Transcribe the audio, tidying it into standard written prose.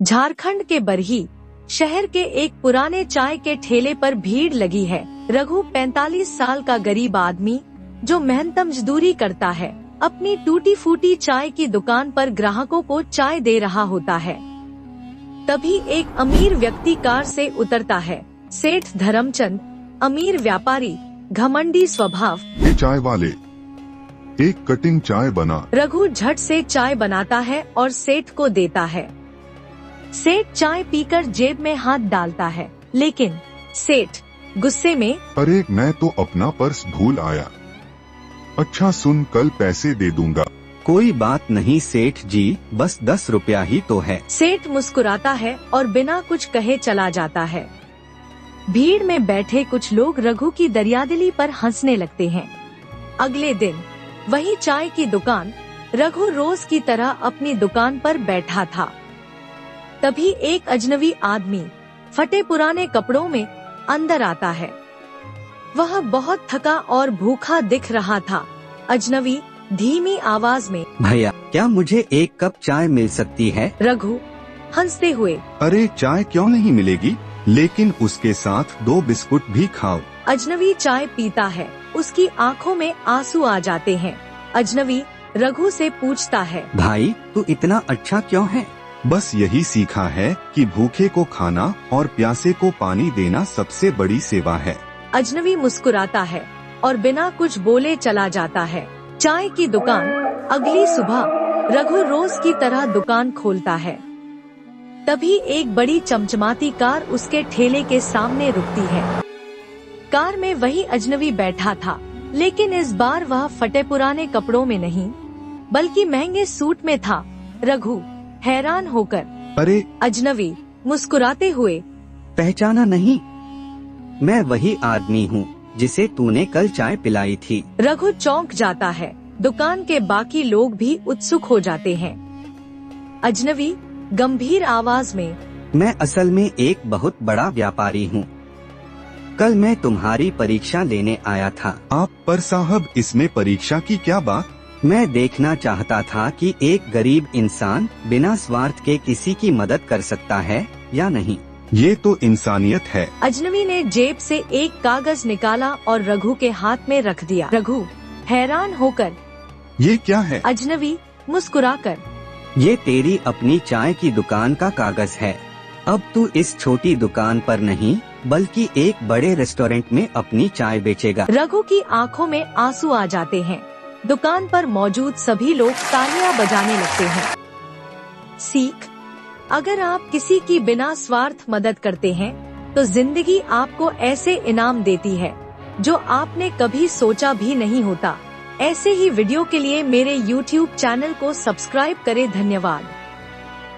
झारखंड के बरही शहर के एक पुराने चाय के ठेले पर भीड़ लगी है। रघु 45 साल का गरीब आदमी जो मेहनत मजदूरी करता है, अपनी टूटी फूटी चाय की दुकान पर ग्राहकों को चाय दे रहा होता है। तभी एक अमीर व्यक्ति कार से उतरता है। सेठ धर्मचंद, अमीर व्यापारी, घमंडी स्वभाव। चाय वाले, एक कटिंग चाय बना। रघु झट से चाय बनाता है और सेठ को देता है। सेठ चाय पीकर जेब में हाथ डालता है, लेकिन सेठ गुस्से में, अरे मैं तो अपना पर्स भूल आया। अच्छा सुन, कल पैसे दे दूंगा। कोई बात नहीं सेठ जी, बस 10 रुपया ही तो है। सेठ मुस्कुराता है और बिना कुछ कहे चला जाता है। भीड़ में बैठे कुछ लोग रघु की दरियादिली पर हंसने लगते हैं। अगले दिन वही चाय की दुकान, रघु रोज की तरह अपनी दुकान पर बैठा था। तभी एक अजनबी आदमी फटे पुराने कपड़ों में अंदर आता है। वह बहुत थका और भूखा दिख रहा था। अजनबी धीमी आवाज में, भैया क्या मुझे एक कप चाय मिल सकती है? रघु हंसते हुए, अरे चाय क्यों नहीं मिलेगी, लेकिन उसके साथ 2 बिस्कुट भी खाओ। अजनबी चाय पीता है, उसकी आंखों में आंसू आ जाते हैं। अजनबी रघु से पूछता है, भाई तू इतना अच्छा क्यों है? बस यही सीखा है कि भूखे को खाना और प्यासे को पानी देना सबसे बड़ी सेवा है। अजनबी मुस्कुराता है और बिना कुछ बोले चला जाता है। चाय की दुकान। अगली सुबह रघु रोज की तरह दुकान खोलता है। तभी एक बड़ी चमचमाती कार उसके ठेले के सामने रुकती है। कार में वही अजनबी बैठा था, लेकिन इस बार वह फटे पुराने कपड़ों में नहीं, बल्कि महंगे सूट में था। रघु हैरान होकर, अरे अजनबी मुस्कुराते हुए, पहचाना नहीं? मैं वही आदमी हूँ जिसे तूने कल चाय पिलाई थी। रघु चौंक जाता है। दुकान के बाकी लोग भी उत्सुक हो जाते हैं। अजनबी गंभीर आवाज में, मैं असल में एक बहुत बड़ा व्यापारी हूँ। कल मैं तुम्हारी परीक्षा लेने आया था। आप पर साहब, इसमें परीक्षा की क्या बात? मैं देखना चाहता था कि एक गरीब इंसान बिना स्वार्थ के किसी की मदद कर सकता है या नहीं। ये तो इंसानियत है। अजनबी ने जेब से एक कागज निकाला और रघु के हाथ में रख दिया। रघु हैरान होकर, ये क्या है? अजनबी मुस्कुराकर, ये तेरी अपनी चाय की दुकान का कागज है। अब तू इस छोटी दुकान पर नहीं, बल्कि एक बड़े रेस्टोरेंट में अपनी चाय बेचेगा। रघु की आंखों में आंसू आ जाते हैं। दुकान पर मौजूद सभी लोग तालियां बजाने लगते हैं। सीख: अगर आप किसी की बिना स्वार्थ मदद करते हैं, तो जिंदगी आपको ऐसे इनाम देती है जो आपने कभी सोचा भी नहीं होता। ऐसे ही वीडियो के लिए मेरे YouTube चैनल को सब्सक्राइब करें। धन्यवाद।